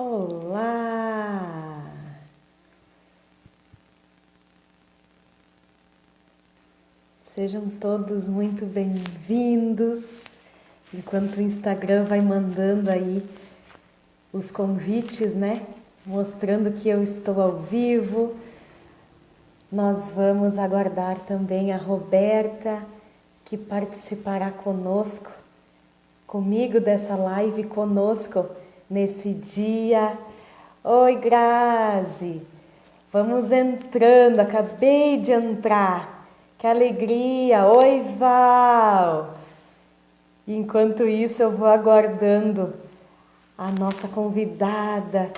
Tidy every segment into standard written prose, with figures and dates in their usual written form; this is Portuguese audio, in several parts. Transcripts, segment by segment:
Olá! Sejam todos muito bem-vindos. Enquanto o Instagram vai mandando aí os convites, né? Mostrando que eu estou ao vivo. Nós vamos aguardar também a Roberta, que participará comigo dessa live conosco nesse dia. Oi, Grazi! Vamos entrando, acabei de entrar. Que alegria! Oi, Val! Enquanto isso, eu vou aguardando a nossa convidada,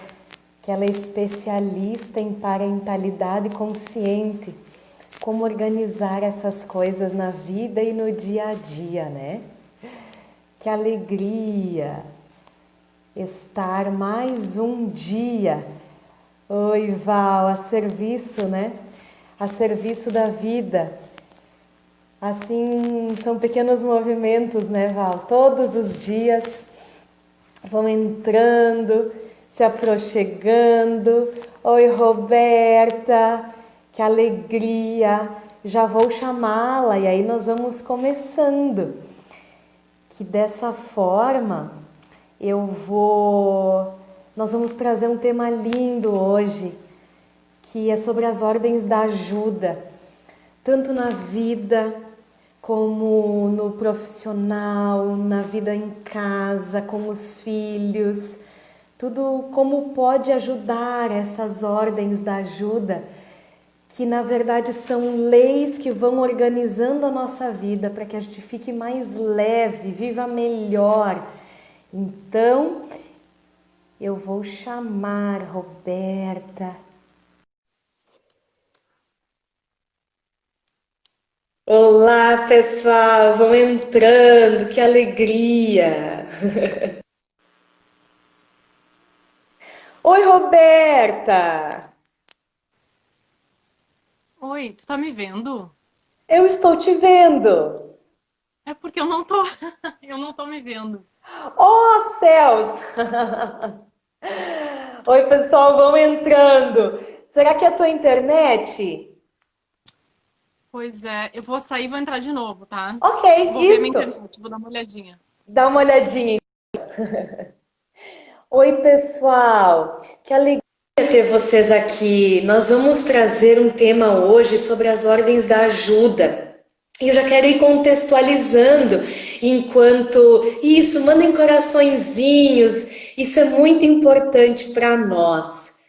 que ela é especialista em parentalidade consciente. Como organizar essas coisas na vida e no dia a dia, né? Que alegria estar mais um dia. Oi, Val, a serviço, né? A serviço da vida. Assim, são pequenos movimentos, né, Val? Todos os dias vão entrando, se aproximando. Oi, Roberta, que alegria. Já vou chamá-la e aí nós vamos começando. Que dessa forma nós vamos trazer um tema lindo hoje, que é sobre as ordens da ajuda, tanto na vida como no profissional, na vida em casa, com os filhos, tudo como pode ajudar essas ordens da ajuda, que na verdade são leis que vão organizando a nossa vida para que a gente fique mais leve, viva melhor. Então, eu vou chamar Roberta. Olá, pessoal, vão entrando, que alegria! Oi, Roberta! Oi, tu tá me vendo? Eu estou te vendo! É porque eu não tô, eu não tô me vendo. Oh, céus! Oi, pessoal, vão entrando! Será que é a tua internet? Pois é, eu vou sair e vou entrar de novo, tá? Ok, Vou ver minha isso! internet, vou dar uma olhadinha. Dá uma olhadinha. Oi, pessoal! Que alegria ter vocês aqui. Nós vamos trazer um tema hoje sobre as ordens da ajuda. E eu já quero ir contextualizando enquanto isso, mandem coraçõezinhos. Isso é muito importante para nós.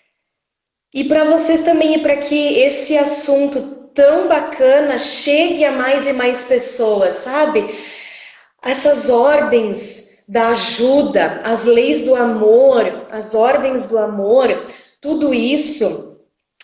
E para vocês também, e para que esse assunto tão bacana chegue a mais e mais pessoas, sabe? Essas ordens da ajuda, as leis do amor, as ordens do amor, tudo isso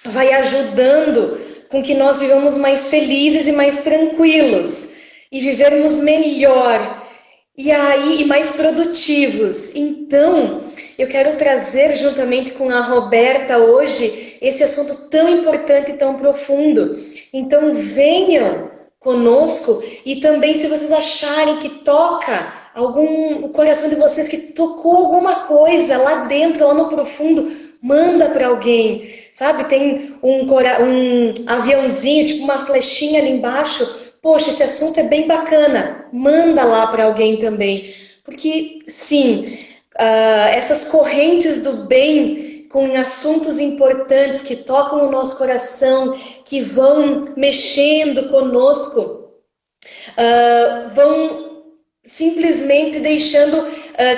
vai ajudando com que nós vivamos mais felizes e mais tranquilos e vivermos melhor e mais produtivos. Então, eu quero trazer juntamente com a Roberta hoje esse assunto tão importante e tão profundo. Então, venham conosco e também se vocês acharem que toca o coração de vocês, que tocou alguma coisa lá dentro, lá no profundo, manda para alguém, sabe? Tem um aviãozinho, tipo uma flechinha ali embaixo. Poxa, esse assunto é bem bacana. Manda lá para alguém também. Porque, sim, essas correntes do bem com assuntos importantes que tocam o nosso coração, que vão mexendo conosco, vão simplesmente deixando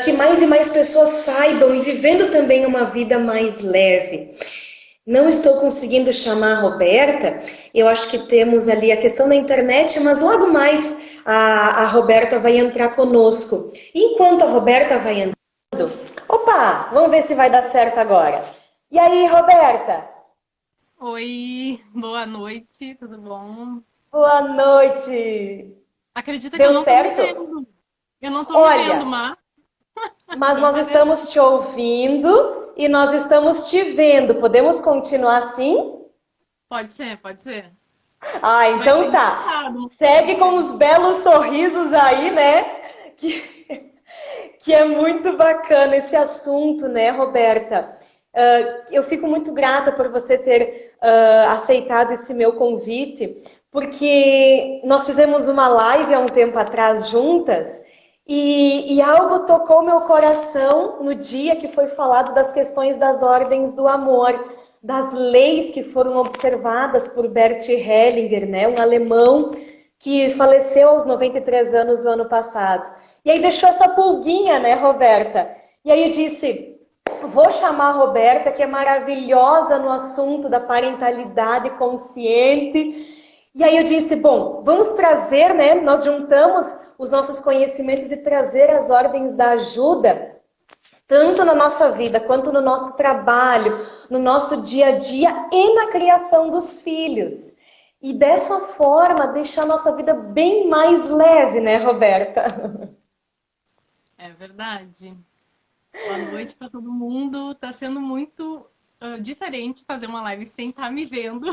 que mais e mais pessoas saibam e vivendo também uma vida mais leve. Não estou conseguindo chamar a Roberta, eu acho que temos ali a questão da internet, mas logo mais a Roberta vai entrar conosco. Enquanto a Roberta vai entrando, opa, vamos ver se vai dar certo agora. E aí, Roberta? Oi, boa noite, tudo bom? Boa noite! Acredita que eu Deu não tô me certo? vendo? Eu não tô me vendo, Olha, mas não nós aparece. estamos te ouvindo e nós estamos te vendo. Podemos continuar assim? Pode ser, pode ser. Ah, Vai ser então tá. engraçado, mas pode Segue com ser. os belos sorrisos aí, né? Que que é muito bacana esse assunto, né, Roberta? Eu fico muito grata por você ter aceitado esse meu convite, porque nós fizemos uma live há um tempo atrás juntas e algo tocou meu coração no dia que foi falado das questões das ordens do amor, das leis que foram observadas por Bert Hellinger, né, um alemão que faleceu aos 93 anos no ano passado. E aí deixou essa pulguinha, né, Roberta? E aí eu disse, vou chamar a Roberta, que é maravilhosa no assunto da parentalidade consciente. E aí eu disse, bom, vamos trazer, né? Nós juntamos os nossos conhecimentos e trazer as ordens da ajuda, tanto na nossa vida quanto no nosso trabalho, no nosso dia a dia e na criação dos filhos. E dessa forma, deixar a nossa vida bem mais leve, né, Roberta? É verdade. Boa noite para todo mundo. Tá sendo muito diferente fazer uma live sem estar me vendo.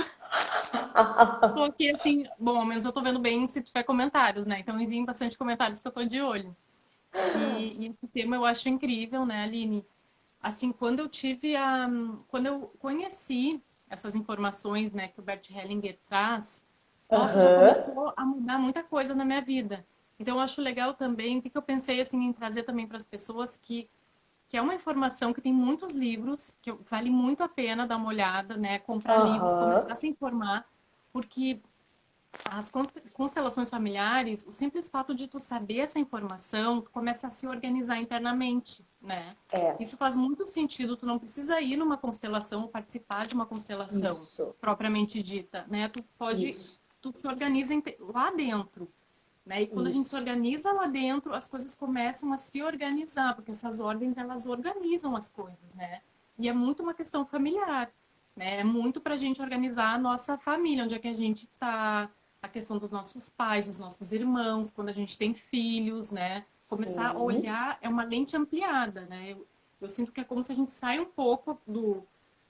Tô aqui assim, bom, mas eu tô vendo bem se tiver comentários, né? Então enviem bastante comentários que eu tô de olho. E esse tema eu acho incrível, né, Aline? Assim, quando eu conheci essas informações, né, que o Bert Hellinger traz, nossa, já Aham, começou a mudar muita coisa na minha vida. Então, eu acho legal também, o que eu pensei, assim, em trazer também para as pessoas que é uma informação que tem muitos livros, que vale muito a pena dar uma olhada, né, comprar livros, aham, começar a se informar, porque as constelações familiares, o simples fato de tu saber essa informação, tu começa a se organizar internamente, né? é, Isso faz muito sentido, tu não precisa ir numa constelação ou participar de uma constelação isso, propriamente dita, né? isso, Tu se organiza lá dentro, né? E quando a gente se isso, organiza lá dentro, as coisas começam a se organizar, porque essas ordens, elas organizam as coisas, né? E é muito uma questão familiar, né? É muito para a gente organizar a nossa família, onde é que a gente está, a questão dos nossos pais, dos nossos irmãos, quando a gente tem filhos, né? Começar a sim, olhar é uma lente ampliada, né? Eu sinto que é como se a gente sai um pouco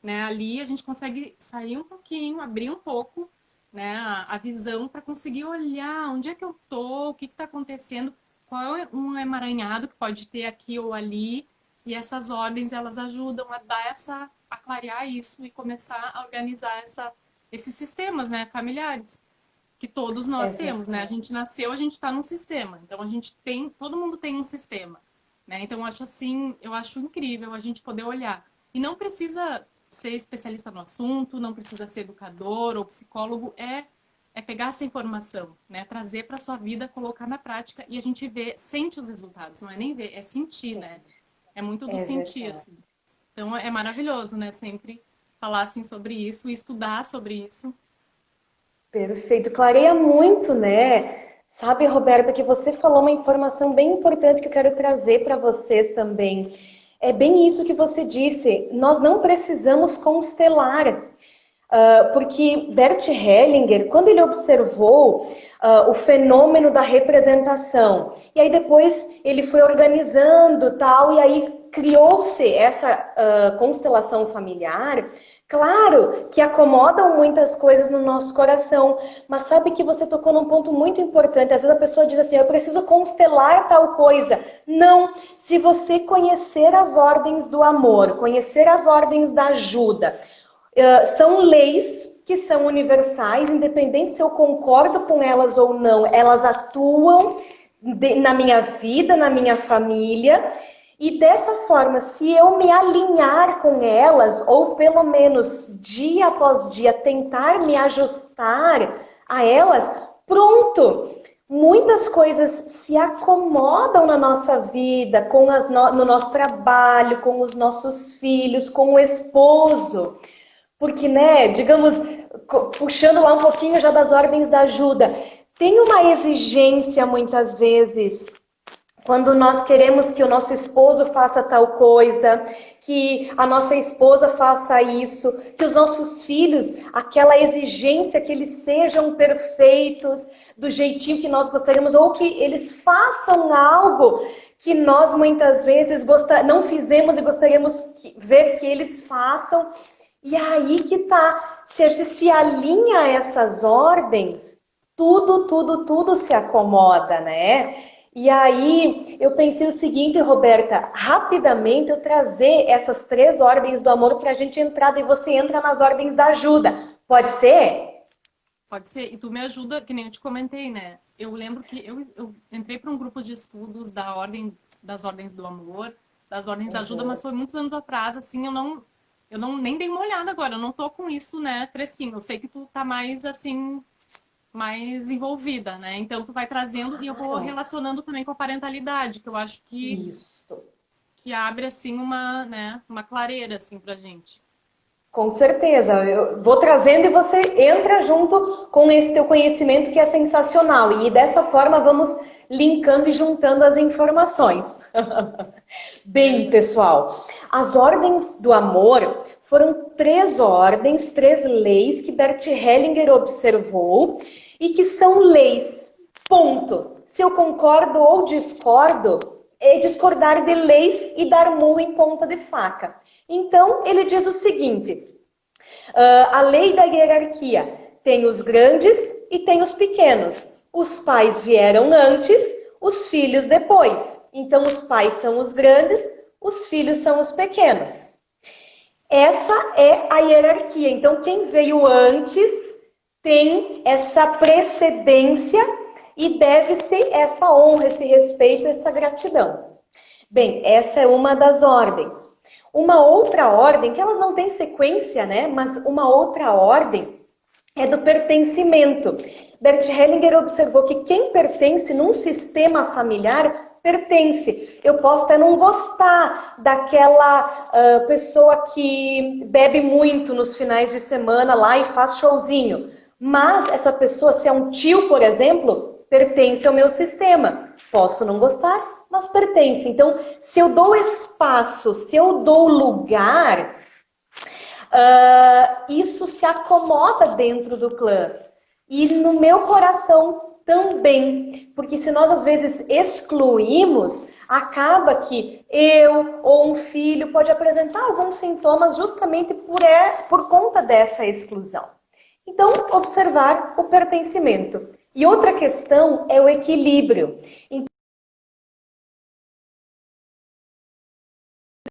né? Ali a gente consegue sair um pouquinho, abrir um pouco, né? A visão para conseguir olhar onde é que eu tô, o que está acontecendo, qual é um emaranhado que pode ter aqui ou ali. E essas ordens, elas ajudam a dar a clarear isso e começar a organizar esses sistemas, né, familiares, que todos é nós temos, né? A verdade. gente nasceu, a gente está num sistema. Então a gente tem, todo mundo tem um sistema, né? Então eu acho assim, eu acho incrível a gente poder olhar. E não precisa ser especialista no assunto, não precisa ser educador ou psicólogo, é pegar essa informação, né? Trazer para sua vida, colocar na prática e a gente vê, sente os resultados, não é nem ver, é sentir, né? Sim, É muito do é sentir, verdade. assim. Então é maravilhoso, né? Sempre falar assim sobre isso, estudar sobre isso. Perfeito, clareia muito, né? Sabe, Roberta, que você falou uma informação bem importante que eu quero trazer para vocês também. É bem isso que você disse. Nós não precisamos constelar. Porque Bert Hellinger, quando ele observou o fenômeno da representação, e aí depois ele foi organizando tal, e aí criou-se essa constelação familiar, claro que acomodam muitas coisas no nosso coração, mas sabe que você tocou num ponto muito importante. Às vezes a pessoa diz assim, eu preciso constelar tal coisa. Não, se você conhecer as ordens do amor, conhecer as ordens da ajuda, são leis que são universais, independente se eu concordo com elas ou não, elas atuam na minha vida, na minha família, e dessa forma, se eu me alinhar com elas, ou pelo menos dia após dia tentar me ajustar a elas, pronto! Muitas coisas se acomodam na nossa vida, no nosso trabalho, com os nossos filhos, com o esposo. Porque, né, digamos, puxando lá um pouquinho já das ordens da ajuda, tem uma exigência muitas vezes quando nós queremos que o nosso esposo faça tal coisa, que a nossa esposa faça isso, que os nossos filhos, aquela exigência que eles sejam perfeitos do jeitinho que nós gostaríamos, ou que eles façam algo que nós muitas vezes não fizemos e gostaríamos ver que eles façam. E aí que tá, se a gente se alinha a essas ordens, tudo se acomoda, né? E aí eu pensei o seguinte, Roberta, rapidamente eu trazer essas 3 ordens do amor para a gente entrar, daí você entra nas ordens da ajuda. Pode ser? Pode ser. E tu me ajuda, que nem eu te comentei, né? Eu lembro que eu entrei para um grupo de estudos da ordem, das ordens do amor, das ordens da ajuda, Uhum. mas foi muitos anos atrás, assim, eu não nem dei uma olhada agora, eu não tô com isso, né, fresquinho. Eu sei que tu tá mais, assim, mais envolvida, né? Então tu vai trazendo e eu vou Claro. relacionando também com a parentalidade, que eu acho Isso. que abre, assim, uma, né, uma clareira, assim, pra gente. Com certeza, eu vou trazendo e você entra junto com esse teu conhecimento que é sensacional. E dessa forma vamos linkando e juntando as informações. É Bem, isso. pessoal, as ordens do amor foram 3 ordens, 3 leis que Bert Hellinger observou e que são leis. Ponto. Se eu concordo ou discordo, é discordar de leis e dar murro em ponta de faca. Então, ele diz o seguinte: a lei da hierarquia tem os grandes e tem os pequenos. Os pais vieram antes, os filhos depois. Então, os pais são os grandes, os filhos são os pequenos. Essa é a hierarquia. Então, quem veio antes tem essa precedência e deve-se essa honra, esse respeito, essa gratidão. Bem, essa é uma das ordens. Uma outra ordem, que elas não têm sequência, né? Mas uma outra ordem é do pertencimento. Bert Hellinger observou que quem pertence num sistema familiar pertence. Eu posso até não gostar daquela pessoa que bebe muito nos finais de semana lá e faz showzinho. Mas essa pessoa, se é um tio, por exemplo, pertence ao meu sistema. Posso não gostar, mas pertence. Então, se eu dou espaço, se eu dou lugar, isso se acomoda dentro do clã. E no meu coração também. Porque se nós às vezes excluímos, acaba que eu ou um filho pode apresentar alguns sintomas justamente por conta dessa exclusão. Então, observar o pertencimento. E outra questão é o equilíbrio.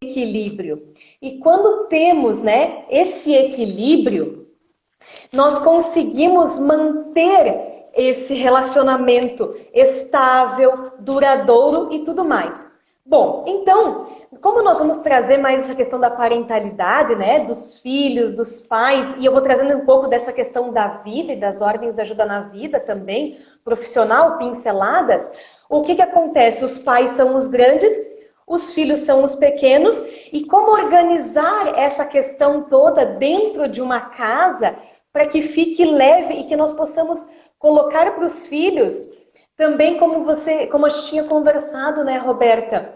Equilíbrio. E quando temos, né, esse equilíbrio, nós conseguimos manter esse relacionamento estável, duradouro e tudo mais. Bom, então, como nós vamos trazer mais essa questão da parentalidade, né, dos filhos, dos pais, e eu vou trazendo um pouco dessa questão da vida e das ordens de ajuda na vida também, profissional, pinceladas, o que acontece? Os pais são os grandes, os filhos são os pequenos, e como organizar essa questão toda dentro de uma casa para que fique leve e que nós possamos colocar para os filhos também como a gente tinha conversado, né, Roberta?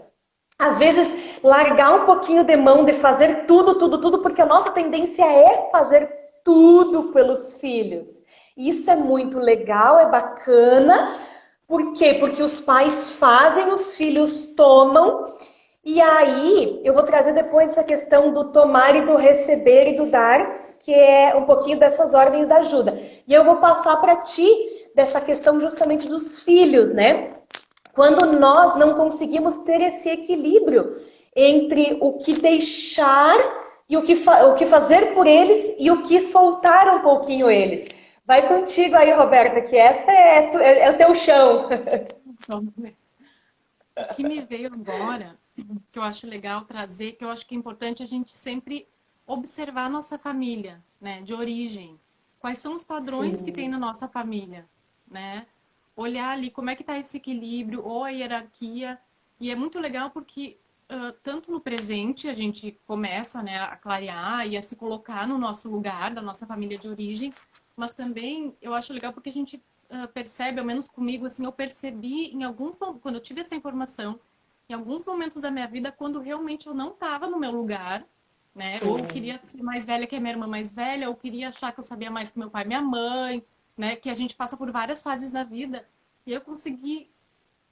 Às vezes largar um pouquinho de mão de fazer tudo, tudo, tudo, porque a nossa tendência é fazer tudo pelos filhos. Isso é muito legal, é bacana. Por quê? Porque os pais fazem, os filhos tomam. E aí, eu vou trazer depois essa questão do tomar e do receber e do dar, que é um pouquinho dessas ordens da ajuda. E eu vou passar para ti dessa questão justamente dos filhos, né? Quando nós não conseguimos ter esse equilíbrio entre o que deixar e o que fazer por eles e o que soltar um pouquinho eles. Vai contigo aí, Roberta, que essa é o teu chão. Vamos ver. O que me veio agora, que eu acho legal trazer, que eu acho que é importante a gente sempre observar a nossa família, né, de origem. Quais são os padrões que tem Sim, na nossa família, né? Olhar ali como é que está esse equilíbrio ou a hierarquia. E é muito legal porque tanto no presente a gente começa, né, a clarear e a se colocar no nosso lugar, da nossa família de origem, mas também eu acho legal porque a gente percebe, ao menos comigo, assim, eu percebi em alguns, quando eu tive essa informação, em alguns momentos da minha vida, quando realmente eu não estava no meu lugar, né? Ou eu sim. queria ser mais velha que a minha irmã mais velha, ou queria achar que eu sabia mais que meu pai e minha mãe, né? Que a gente passa por várias fases da vida. E eu consegui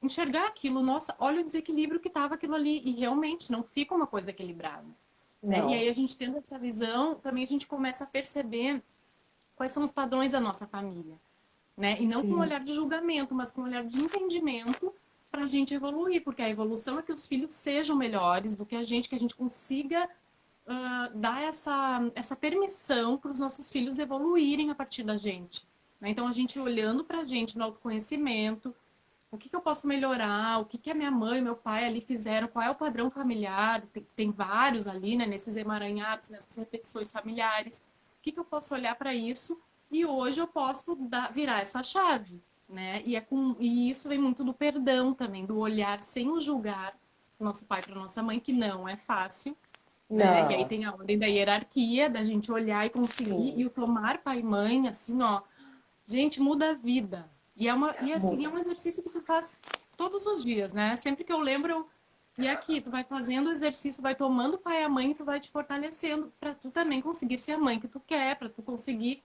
enxergar aquilo, nossa, olha o desequilíbrio que estava aquilo ali. E realmente não fica uma coisa equilibrada. Né? E aí Não. a gente tendo essa visão, também a gente começa a perceber quais são os padrões da nossa família, né? E não com um Sim. olhar de julgamento, mas com um olhar de entendimento para a gente evoluir, porque a evolução é que os filhos sejam melhores do que que a gente consiga dar essa permissão para os nossos filhos evoluírem a partir da gente, né? Então, a gente olhando para a gente no autoconhecimento, o que eu posso melhorar, o que a minha mãe e meu pai ali fizeram, qual é o padrão familiar, tem vários ali, né, nesses emaranhados, nessas repetições familiares, o que eu posso olhar para isso e hoje eu posso virar essa chave, né? E isso vem muito do perdão também, do olhar sem o julgar nosso pai para nossa mãe, que não é fácil, né? E aí Não. tem a ordem da hierarquia, da gente olhar e conseguir, Sim. e o tomar pai e mãe, assim, ó, gente, muda a vida. E assim, é Muda. um exercício que tu faz todos os dias, né? Sempre que eu lembro, e aqui, tu vai fazendo o exercício, vai tomando o pai e a mãe, e tu vai te fortalecendo para tu também conseguir ser a mãe que tu quer, para tu conseguir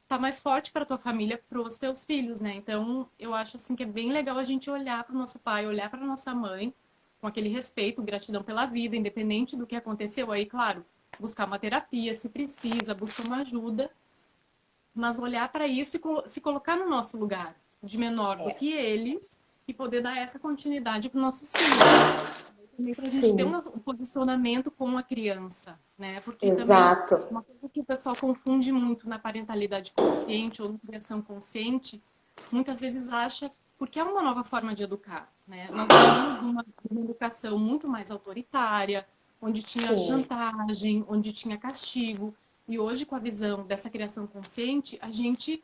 estar mais forte para tua família, para os teus filhos, né? Então, eu acho assim que é bem legal a gente olhar para o nosso pai, olhar para nossa mãe, com aquele respeito, gratidão pela vida, independente do que aconteceu. Aí, claro, buscar uma terapia, se precisa, buscar uma ajuda, mas olhar para isso e se colocar no nosso lugar, de menor do É. que eles, e poder dar essa continuidade para os nossos filhos. Também para a gente ter Sim. um posicionamento com a criança, né? Porque também Exato. uma coisa que o pessoal confunde muito na parentalidade consciente ou na criação consciente, muitas vezes acha, porque é uma nova forma de educar, né? Nós viemos de uma educação muito mais autoritária, onde tinha Sim. chantagem, onde tinha castigo, e hoje, com a visão dessa criação consciente, a gente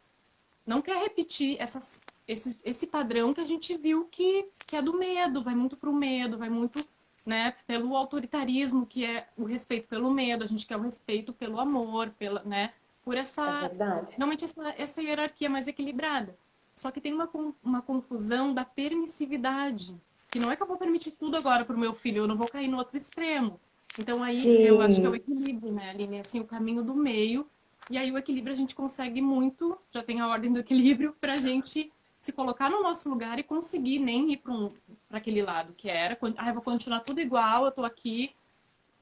não quer repetir esse padrão que a gente viu que é do medo, vai muito para o medo, vai muito, né, pelo autoritarismo, que é o respeito pelo medo, a gente quer o respeito pelo amor, né, por É verdade. realmente essa hierarquia mais equilibrada. Só que tem uma confusão da permissividade, que não é que eu vou permitir tudo agora para o meu filho, eu não vou cair no outro extremo. Então aí eu acho que é o Sim. equilíbrio, né, Aline? Assim, o caminho do meio. E aí o equilíbrio a gente consegue muito, já tem a ordem do equilíbrio, para a gente se colocar no nosso lugar e conseguir nem ir para aquele lado que era, eu vou continuar tudo igual, eu tô aqui,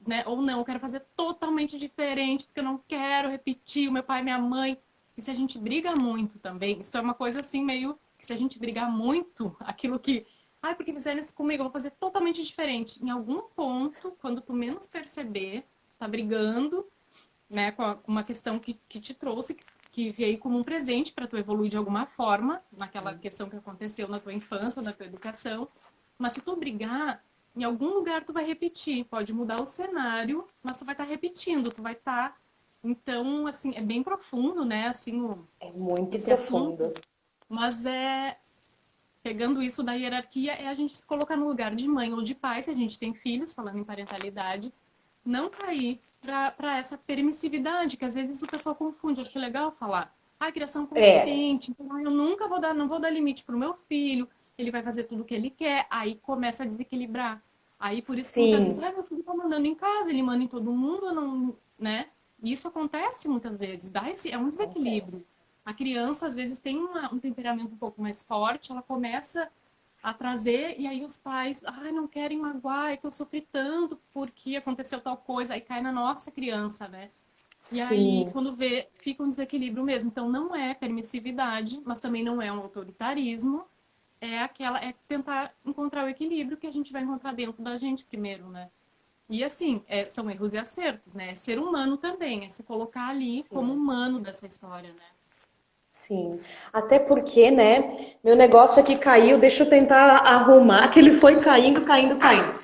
né? Ou não, eu quero fazer totalmente diferente, porque eu não quero repetir o meu pai e minha mãe. E se a gente briga muito também, isso é uma coisa assim meio que se a gente brigar muito, aquilo que, porque fizeram isso comigo, eu vou fazer totalmente diferente. Em algum ponto, quando tu menos perceber, tá brigando, né, com uma questão que te trouxe, que veio como um presente para tu evoluir de alguma forma, naquela questão que aconteceu na tua infância ou na tua educação. Mas se tu brigar, em algum lugar tu vai repetir. Pode mudar o cenário, mas tu vai estar repetindo, tu vai estar. Então, assim, é bem profundo, né, assim, É muito esse assunto. profundo. Mas pegando isso da hierarquia, é a gente se colocar no lugar de mãe ou de pai, se a gente tem filhos, falando em parentalidade, não cair para essa permissividade, que às vezes o pessoal confunde. Eu acho legal falar, criação É. consciente, então eu nunca não vou dar limite para o meu filho, ele vai fazer tudo o que ele quer, aí começa a desequilibrar. Aí por isso que muitas vezes, Sim. meu filho tá mandando em casa, ele manda em todo mundo, não, né? E isso acontece muitas vezes, é um desequilíbrio. Acontece. A criança, às vezes, tem um temperamento um pouco mais forte, ela começa a trazer, e aí os pais, não querem magoar, é que eu sofri tanto porque aconteceu tal coisa, aí cai na nossa criança, né? E aí, Sim. quando vê, fica um desequilíbrio mesmo. Então, não é permissividade, mas também não é um autoritarismo, é tentar encontrar o equilíbrio que a gente vai encontrar dentro da gente primeiro, né? E assim, são erros e acertos, né? É ser humano também, é se colocar ali como Sim. humano dessa história, né? Sim. Até porque, né? Meu negócio aqui caiu, deixa eu tentar arrumar, que ele foi caindo, caindo, caindo.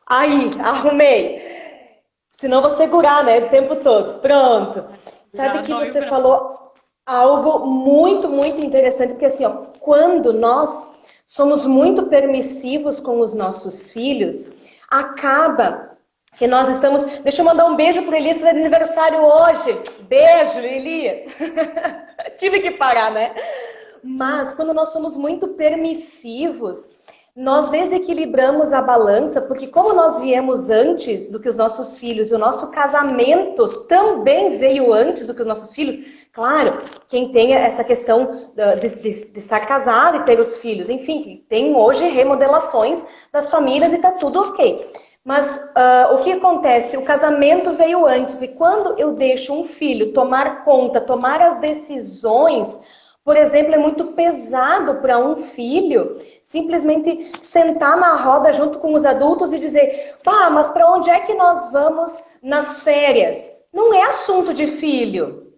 Aí, arrumei. Senão eu vou segurar, né? O tempo todo. Pronto. Sabe Já que dói o você braço. falou algo muito, muito interessante, porque assim, ó, quando nós somos muito permissivos com os nossos filhos, acaba que nós estamos. Deixa eu mandar um beijo para Elias, para aniversário hoje. Beijo, Elias. Tive que parar, né? Mas quando nós somos muito permissivos, nós desequilibramos a balança, porque como nós viemos antes do que os nossos filhos, e o nosso casamento também veio antes do que os nossos filhos, claro, quem tem essa questão de estar casado e ter os filhos, enfim, tem hoje remodelações das famílias e tá tudo ok. Mas o que acontece? O casamento veio antes, e quando eu deixo um filho tomar conta, tomar as decisões, Por exemplo, é muito pesado para um filho simplesmente sentar na roda junto com os adultos e dizer: pá, mas para onde é que nós vamos nas férias? Não é assunto de filho.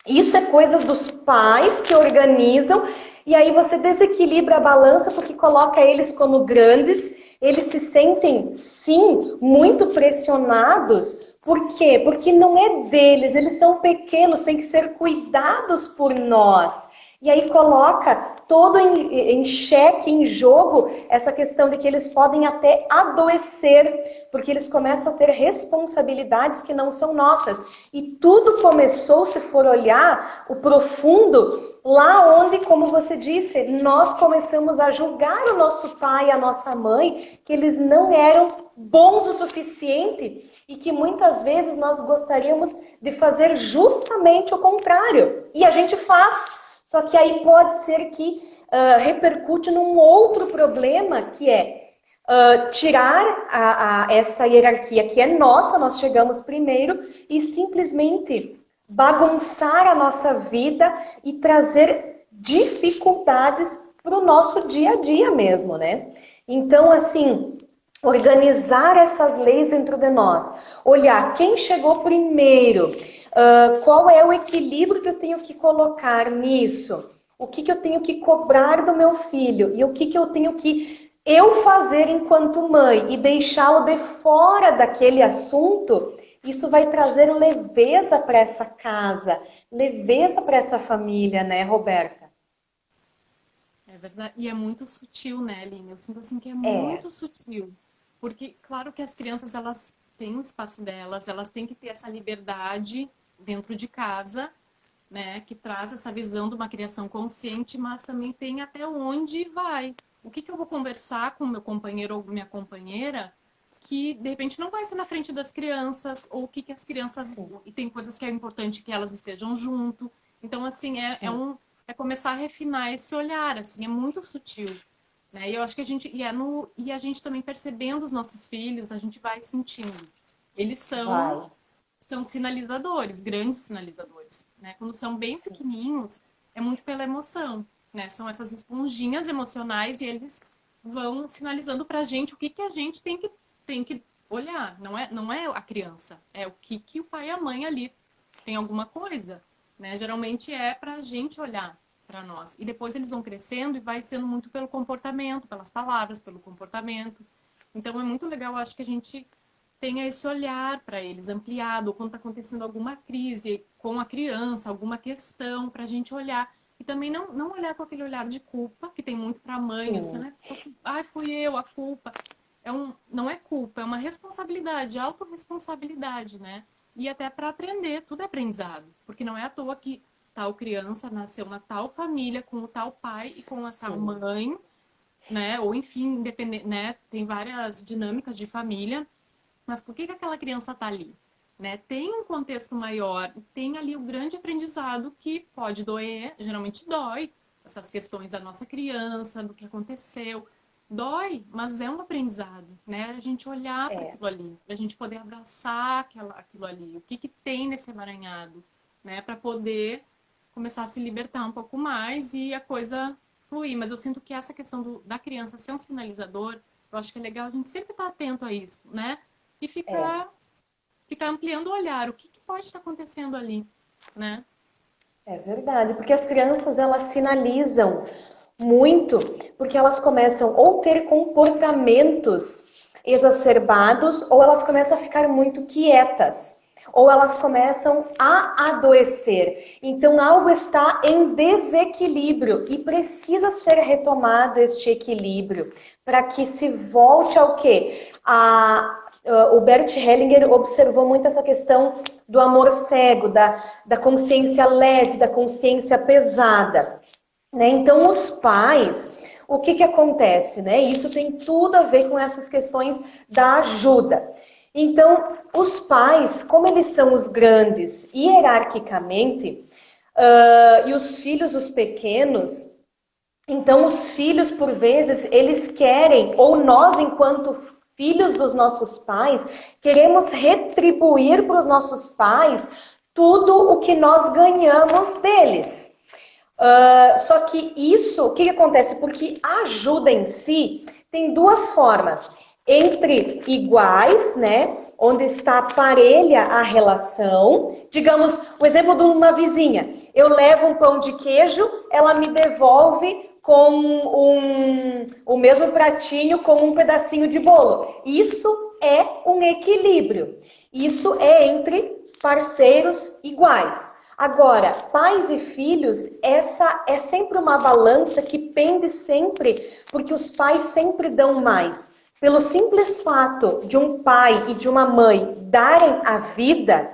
Isso é coisas dos pais que organizam, e aí você desequilibra a balança porque coloca eles como grandes, eles se sentem, sim, muito pressionados. Por quê? Porque não é deles, eles são pequenos, têm que ser cuidados por nós. E aí coloca todo em xeque, em jogo, essa questão de que eles podem até adoecer, porque eles começam a ter responsabilidades que não são nossas. E tudo começou, se for olhar o profundo, lá onde, como você disse, nós começamos a julgar o nosso pai e a nossa mãe, que eles não eram bons o suficiente e que muitas vezes nós gostaríamos de fazer justamente o contrário. E a gente faz. Só que aí pode ser que repercute num outro problema, que é tirar essa hierarquia que é nossa, nós chegamos primeiro, e simplesmente bagunçar a nossa vida e trazer dificuldades para o nosso dia a dia mesmo, né? Então, assim, organizar essas leis dentro de nós, olhar quem chegou primeiro, qual é o equilíbrio que eu tenho que colocar nisso, o que eu tenho que cobrar do meu filho e o que eu tenho que eu fazer enquanto mãe e deixá-lo de fora daquele assunto, isso vai trazer leveza para essa casa, leveza para essa família, né, Roberta? É verdade. E é muito sutil, né, Aline? Eu sinto assim que é muito sutil. Porque, claro que as crianças, elas têm o espaço delas, elas têm que ter essa liberdade dentro de casa, né, que traz essa visão de uma criação consciente, mas também tem até onde vai. O que eu vou conversar com meu companheiro ou minha companheira que, de repente, não vai ser na frente das crianças, ou o que as crianças... Sim. E tem coisas que é importante que elas estejam junto. Então, assim, é começar a refinar esse olhar, assim, é muito sutil. Né? E eu acho que a gente... E a gente também percebendo os nossos filhos, a gente vai sentindo. Eles são sinalizadores, grandes sinalizadores, né? Quando são bem Sim. pequenininhos, é muito pela emoção, né? São essas esponjinhas emocionais e eles vão sinalizando pra gente o que a gente tem que olhar. Não é a criança, é o que o pai e a mãe ali tem alguma coisa, né? Geralmente é pra gente olhar para nós. E depois eles vão crescendo e vai sendo muito pelo comportamento, pelas palavras, pelo comportamento. Então é muito legal, eu acho que a gente tenha esse olhar para eles ampliado, ou quando está acontecendo alguma crise com a criança, alguma questão, para a gente olhar. E também não olhar com aquele olhar de culpa, que tem muito para a mãe, assim, Sim. né? Ai, fui eu, a culpa. Não é culpa, é uma responsabilidade, autorresponsabilidade, né? E até para aprender, tudo é aprendizado. Porque não é à toa que tal criança nasceu na tal família, com o tal pai e com a tal Sim. mãe, né? Ou enfim, independente, né? Tem várias dinâmicas de família. Mas por que aquela criança está ali? Né? Tem um contexto maior, tem ali o grande aprendizado que pode doer, geralmente dói, essas questões da nossa criança, do que aconteceu. Dói, mas é um aprendizado, né? A gente olhar para aquilo ali, para a gente poder abraçar aquilo ali, o que tem nesse emaranhado, né? Para poder começar a se libertar um pouco mais e a coisa fluir. Mas eu sinto que essa questão da criança ser um sinalizador, eu acho que é legal a gente sempre estar atento a isso, né? E ficar ampliando o olhar, o que pode estar acontecendo ali, né? É verdade, porque as crianças elas sinalizam muito, porque elas começam ou ter comportamentos exacerbados, ou elas começam a ficar muito quietas, ou elas começam a adoecer. Então algo está em desequilíbrio e precisa ser retomado este equilíbrio para que se volte ao quê? O Bert Hellinger observou muito essa questão do amor cego, da consciência leve, da consciência pesada. Né? Então, os pais, o que acontece? Né? Isso tem tudo a ver com essas questões da ajuda. Então, os pais, como eles são os grandes hierarquicamente, e os filhos, os pequenos, então os filhos, por vezes, eles querem, ou nós, enquanto filhos dos nossos pais, queremos retribuir para os nossos pais tudo o que nós ganhamos deles. Só que isso, o que que acontece? Porque a ajuda em si tem duas formas. Entre iguais, né? Onde está parelha a relação. Digamos, o exemplo de uma vizinha. Eu levo um pão de queijo, ela me devolve com o mesmo pratinho com um pedacinho de bolo. Isso é um equilíbrio. Isso é entre parceiros iguais. Agora, pais e filhos, essa é sempre uma balança que pende sempre, porque os pais sempre dão mais. Pelo simples fato de um pai e de uma mãe darem a vida,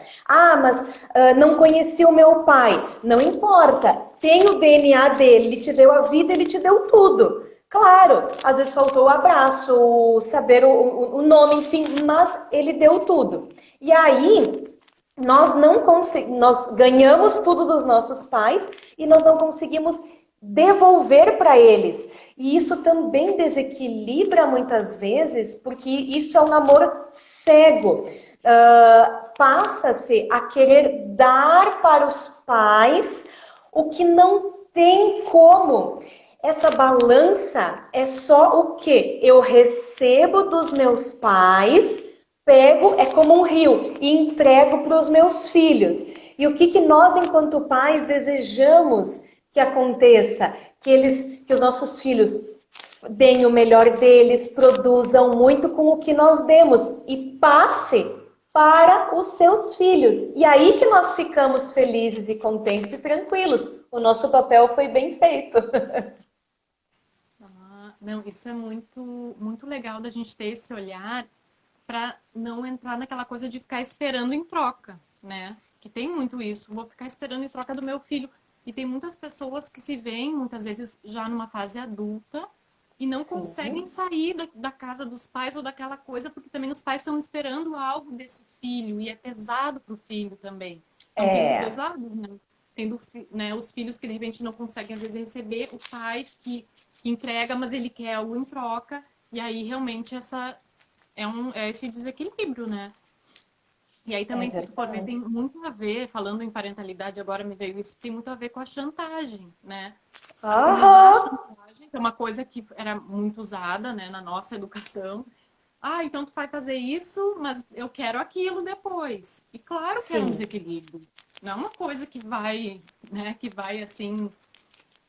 mas não conheci o meu pai. Não importa, tem o DNA dele, ele te deu a vida, ele te deu tudo. Claro, às vezes faltou o abraço, saber o nome, enfim, mas ele deu tudo. E aí, nós não conseguimos, nós ganhamos tudo dos nossos pais e nós não conseguimos devolver para eles. E isso também desequilibra muitas vezes, porque isso é um amor cego. Passa-se a querer dar para os pais o que não tem como. Essa balança é só o que eu recebo dos meus pais, pego, é como um rio, e entrego para os meus filhos. E o que nós, enquanto pais, desejamos que aconteça? Que os nossos filhos deem o melhor deles, produzam muito com o que nós demos e passe para os seus filhos. E aí que nós ficamos felizes e contentes e tranquilos. O nosso papel foi bem feito. Não, isso é muito, muito legal da gente ter esse olhar para não entrar naquela coisa de ficar esperando em troca, né? Que tem muito isso, vou ficar esperando em troca do meu filho. E tem muitas pessoas que se veem, muitas vezes, já numa fase adulta e não Sim. conseguem sair da casa dos pais ou daquela coisa, porque também os pais estão esperando algo desse filho e é pesado para o filho também. Então tem os dois lados, né? Tendo, né, os filhos que de repente não conseguem, às vezes, receber o pai que entrega, mas ele quer algo em troca, e aí realmente é esse desequilíbrio, né? E aí também, se tu for ver, tem muito a ver, falando em parentalidade, agora me veio isso, tem muito a ver com a chantagem, né? Se usar a chantagem, que é uma coisa que era muito usada, né, na nossa educação. Então tu vai fazer isso, mas eu quero aquilo depois. E claro que é um desequilíbrio. Não é uma coisa que vai, né, que vai assim,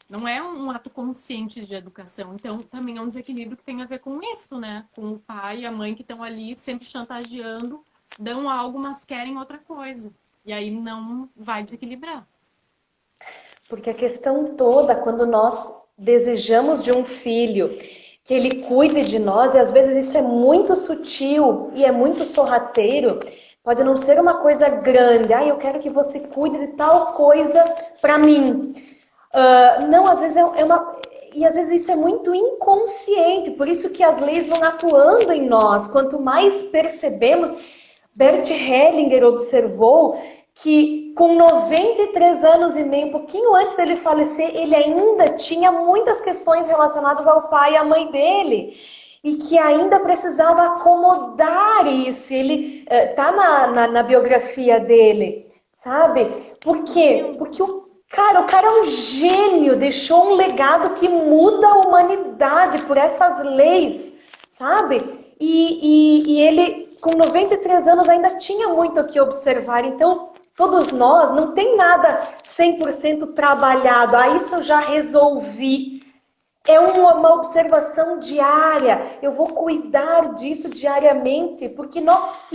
não é um ato consciente de educação. Então, também é um desequilíbrio que tem a ver com isso, né? Com o pai e a mãe que estão ali sempre chantageando, dão algo, mas querem outra coisa. E aí não vai desequilibrar. Porque a questão toda, quando nós desejamos de um filho que ele cuide de nós, e às vezes isso é muito sutil e é muito sorrateiro, pode não ser uma coisa grande. Eu quero que você cuide de tal coisa para mim. Não, às vezes é uma... E às vezes isso é muito inconsciente, por isso que as leis vão atuando em nós. Quanto mais percebemos, Bert Hellinger observou que com 93 anos e meio, um pouquinho antes dele falecer, ele ainda tinha muitas questões relacionadas ao pai e à mãe dele. E que ainda precisava acomodar isso. Ele tá na biografia dele, sabe? Por quê? Porque o cara é um gênio, deixou um legado que muda a humanidade por essas leis, sabe? E ele, com 93 anos, ainda tinha muito o que observar. Então, todos nós, não tem nada 100% trabalhado. Isso eu já resolvi. É uma observação diária. Eu vou cuidar disso diariamente, porque nós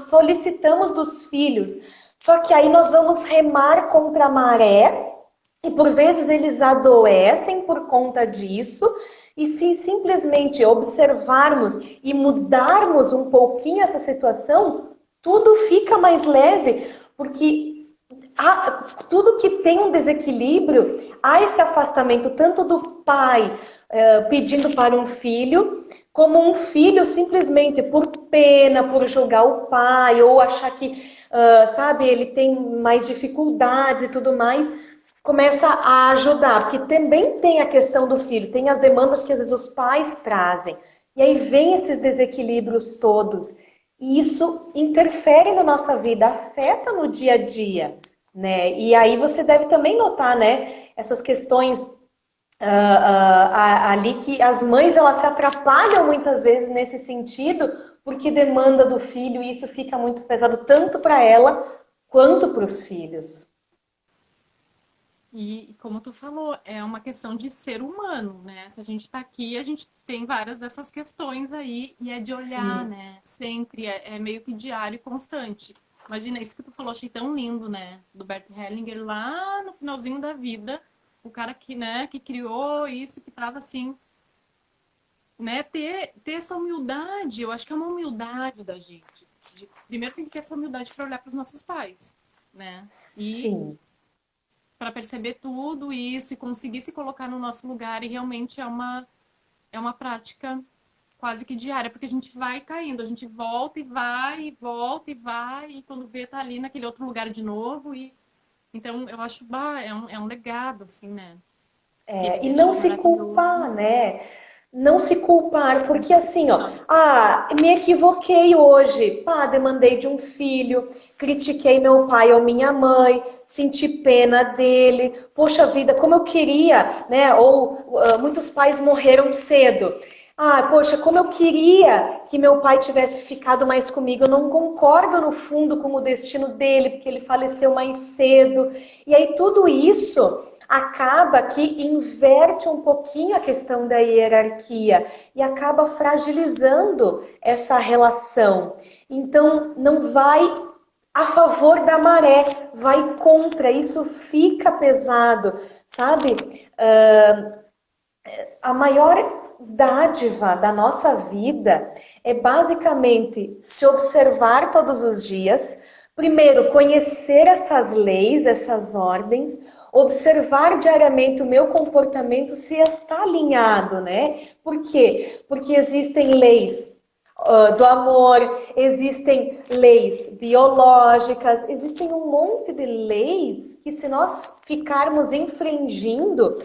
solicitamos dos filhos. Só que aí nós vamos remar contra a maré, e por vezes eles adoecem por conta disso, e se simplesmente observarmos e mudarmos um pouquinho essa situação, tudo fica mais leve, porque tudo que tem um desequilíbrio, há esse afastamento tanto do pai pedindo para um filho, como um filho simplesmente por pena, por julgar o pai, ou achar que sabe, ele tem mais dificuldades e tudo mais, começa a ajudar, porque também tem a questão do filho, tem as demandas que às vezes os pais trazem, e aí vem esses desequilíbrios todos, e isso interfere na nossa vida, afeta no dia a dia, né? E aí você deve também notar, né, essas questões ali que as mães elas se atrapalham muitas vezes nesse sentido, porque demanda do filho e isso fica muito pesado tanto para ela quanto para os filhos. E como tu falou, é uma questão de ser humano, né? Se a gente está aqui, a gente tem várias dessas questões aí, e é de olhar, Sim, né? Sempre, é meio que diário e constante. Imagina, isso que tu falou, achei tão lindo, né? Do Bert Hellinger, lá no finalzinho da vida, o cara que, né, que criou isso, que tava assim, né? Ter essa humildade, eu acho que é uma humildade da gente. Primeiro tem que ter essa humildade para olhar para os nossos pais, né? E sim. para perceber tudo isso e conseguir se colocar no nosso lugar, e realmente é uma prática quase que diária, porque a gente vai caindo, a gente volta e vai, e volta e vai, e quando vê tá ali naquele outro lugar de novo, e então eu acho, bah, é um legado, assim, né, que ele E não deixou se maravilhoso. culpar, né? Não se culpar, porque Não se assim, ó, culpa. me equivoquei hoje, pá, demandei de um filho, critiquei meu pai ou minha mãe, senti pena dele, poxa vida, como eu queria, né? Ou muitos pais morreram cedo. Poxa, como eu queria que meu pai tivesse ficado mais comigo. Eu não concordo no fundo com o destino dele, porque ele faleceu mais cedo. E aí tudo isso acaba que inverte um pouquinho a questão da hierarquia e acaba fragilizando essa relação. Então, não vai a favor da maré, vai contra, isso fica pesado, sabe? A maior dádiva da nossa vida é basicamente se observar todos os dias, primeiro conhecer essas leis, essas ordens, observar diariamente o meu comportamento se está alinhado, né? Por quê? Porque existem leis do amor, existem leis biológicas, existem um monte de leis que se nós ficarmos infringindo,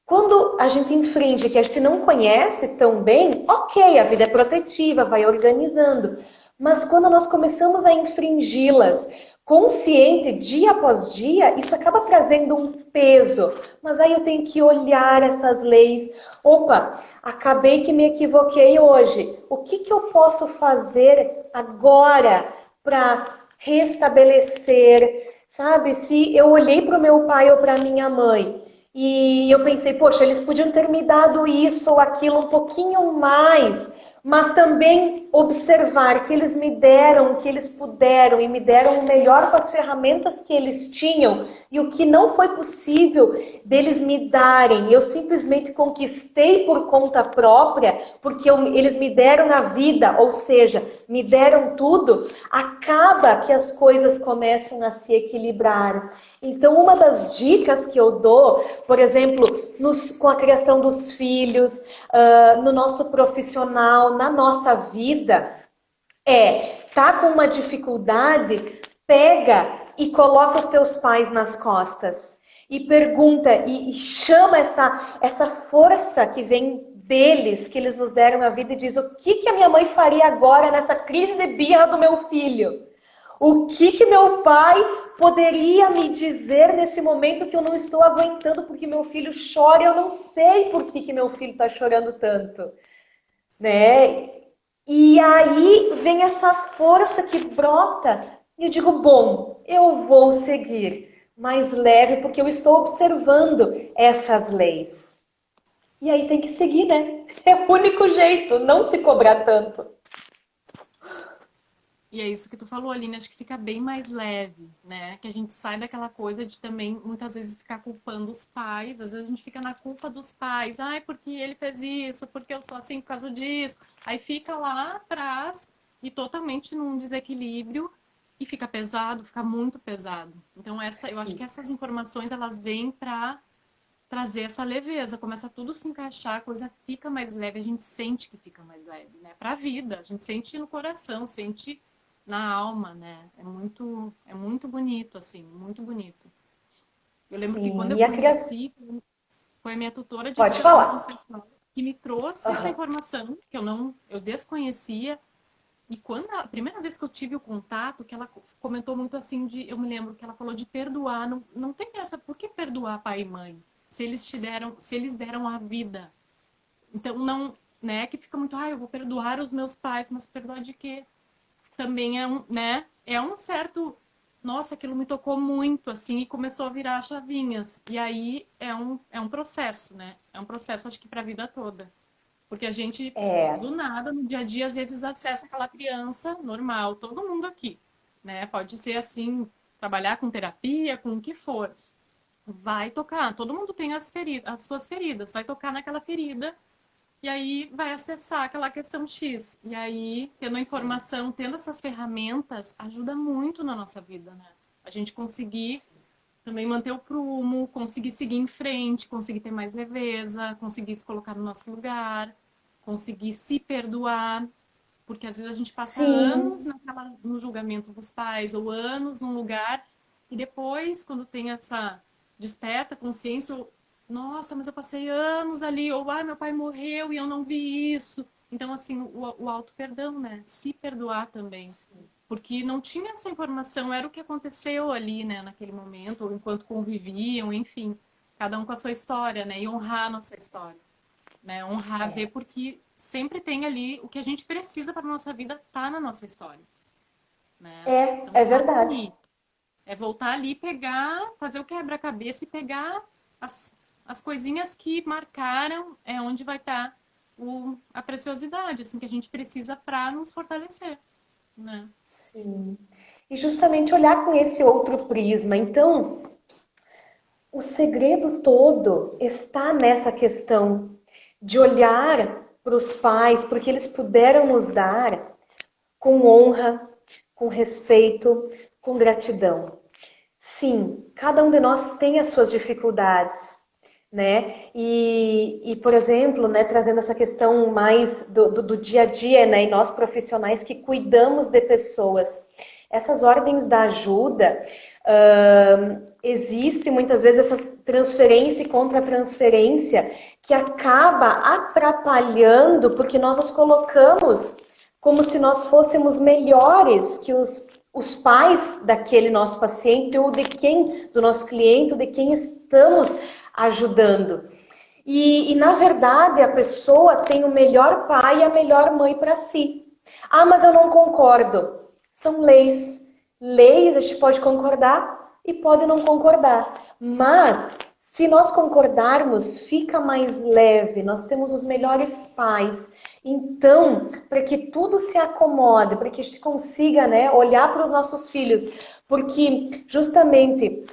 quando a gente infringe que a gente não conhece tão bem, ok, a vida é protetiva, vai organizando. Mas quando nós começamos a infringi-las consciente, dia após dia, isso acaba trazendo um peso. Mas aí eu tenho que olhar essas leis. Opa, acabei que me equivoquei hoje. O que, que eu posso fazer agora para restabelecer? Sabe, se eu olhei para o meu pai ou para minha mãe e eu pensei, poxa, eles podiam ter me dado isso ou aquilo um pouquinho mais, mas também observar que eles me deram o que eles puderam e me deram o melhor com as ferramentas que eles tinham e o que não foi possível deles me darem. Eu simplesmente conquistei por conta própria, porque eles me deram a vida, ou seja, me deram tudo, acaba que as coisas começam a se equilibrar. Então, uma das dicas que eu dou, por exemplo, com a criação dos filhos, no nosso profissional, na nossa vida, tá com uma dificuldade, pega e coloca os teus pais nas costas. E pergunta, e chama essa força que vem deles, que eles nos deram na vida, e diz, o que, que a minha mãe faria agora nessa crise de birra do meu filho? O que, que meu pai poderia me dizer nesse momento que eu não estou aguentando porque meu filho chora e eu não sei por que, que meu filho está chorando tanto, né? E aí vem essa força que brota e eu digo, bom, eu vou seguir mais leve porque eu estou observando essas leis. E aí tem que seguir, né? É o único jeito, não se cobrar tanto. E é isso que tu falou, Aline, acho que fica bem mais leve, né? Que a gente sai daquela coisa de também, muitas vezes, ficar culpando os pais. Às vezes a gente fica na culpa dos pais. Ai, porque ele fez isso, porque eu sou assim por causa disso. Aí fica lá atrás e totalmente num desequilíbrio e fica pesado, fica muito pesado. Então, eu acho que essas informações, elas vêm para trazer essa leveza. Começa tudo a se encaixar, a coisa fica mais leve, a gente sente que fica mais leve, né? Para a vida, a gente sente no coração, sente na alma, né? É muito bonito, assim, muito bonito. Eu lembro que quando Sim, eu e a criança. conheci, foi a minha tutora de Pode educação falar. transsexual que me trouxe essa Uhum. informação que eu desconhecia, E quando a primeira vez que eu tive o contato, que ela comentou muito assim eu me lembro que ela falou de perdoar, não tem essa, por que perdoar pai e mãe? Se eles deram a vida. Então não, né, que fica muito, eu vou perdoar os meus pais, mas perdoar de quê? Também é né, é um certo, nossa, aquilo me tocou muito assim e começou a virar chavinhas. E aí é um processo, né? É um processo acho que para a vida toda. Porque a gente, É, do nada, no dia a dia, às vezes acessa aquela criança normal, todo mundo aqui, né? Pode ser assim, trabalhar com terapia, com o que for. Vai tocar, todo mundo tem as suas feridas, vai tocar naquela ferida e aí vai acessar aquela questão X. E aí, tendo a sim, informação, tendo essas ferramentas, ajuda muito na nossa vida, né? A gente conseguir sim, também manter o prumo, conseguir seguir em frente, conseguir ter mais leveza, conseguir se colocar no nosso lugar, conseguir se perdoar, porque às vezes a gente passa anos sim, no julgamento dos pais, ou anos num lugar, e depois, quando tem essa desperta consciência, nossa, mas eu passei anos ali, ou meu pai morreu e eu não vi isso. Então, assim, o auto-perdão, né? Se perdoar também sim. porque não tinha essa informação, era o que aconteceu ali, né, naquele momento, ou enquanto conviviam, enfim, cada um com a sua história, né, e honrar a nossa história, né, honrar, ver, É, porque sempre tem ali o que a gente precisa para nossa vida tá na nossa história, né, então é tá verdade. ali, é voltar ali, pegar, fazer o quebra-cabeça e pegar as coisinhas que marcaram, é onde vai estar a preciosidade, assim, que a gente precisa para nos fortalecer, né. Sim. E justamente olhar com esse outro prisma. Então, o segredo todo está nessa questão de olhar para os pais, porque eles puderam nos dar com honra, com respeito, com gratidão. Sim, cada um de nós tem as suas dificuldades, né? Por exemplo, né, trazendo essa questão mais do dia a dia, né, e nós profissionais que cuidamos de pessoas, essas ordens da ajuda, existe muitas vezes essa transferência e contra-transferência que acaba atrapalhando porque nós nos colocamos como se nós fôssemos melhores que os pais daquele nosso paciente ou de quem, do nosso cliente, ou de quem estamos ajudando. Na verdade, a pessoa tem o melhor pai e a melhor mãe para si. Ah, mas eu não concordo. São leis. Leis a gente pode concordar e pode não concordar. Mas, se nós concordarmos, fica mais leve. Nós temos os melhores pais. Então, para que tudo se acomode, para que a gente consiga, né, olhar para os nossos filhos, porque justamente,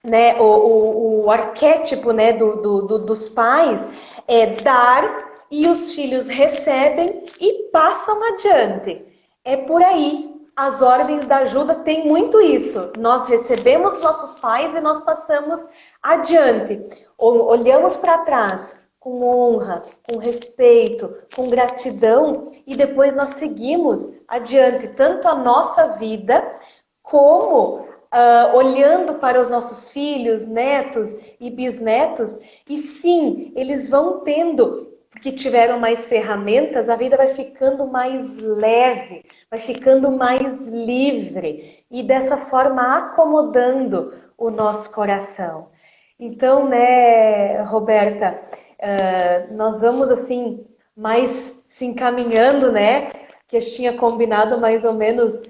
né, o arquétipo, né, dos pais é dar e os filhos recebem e passam adiante. É por aí. As ordens da ajuda têm muito isso. Nós recebemos nossos pais e nós passamos adiante. Olhamos para trás com honra, com respeito, com gratidão e depois nós seguimos adiante tanto a nossa vida como olhando para os nossos filhos, netos e bisnetos, e sim, eles vão tendo, porque tiveram mais ferramentas, a vida vai ficando mais leve, vai ficando mais livre, e dessa forma acomodando o nosso coração. Então, né, Roberta, nós vamos assim mais se encaminhando, né? Que a gente tinha combinado mais ou menos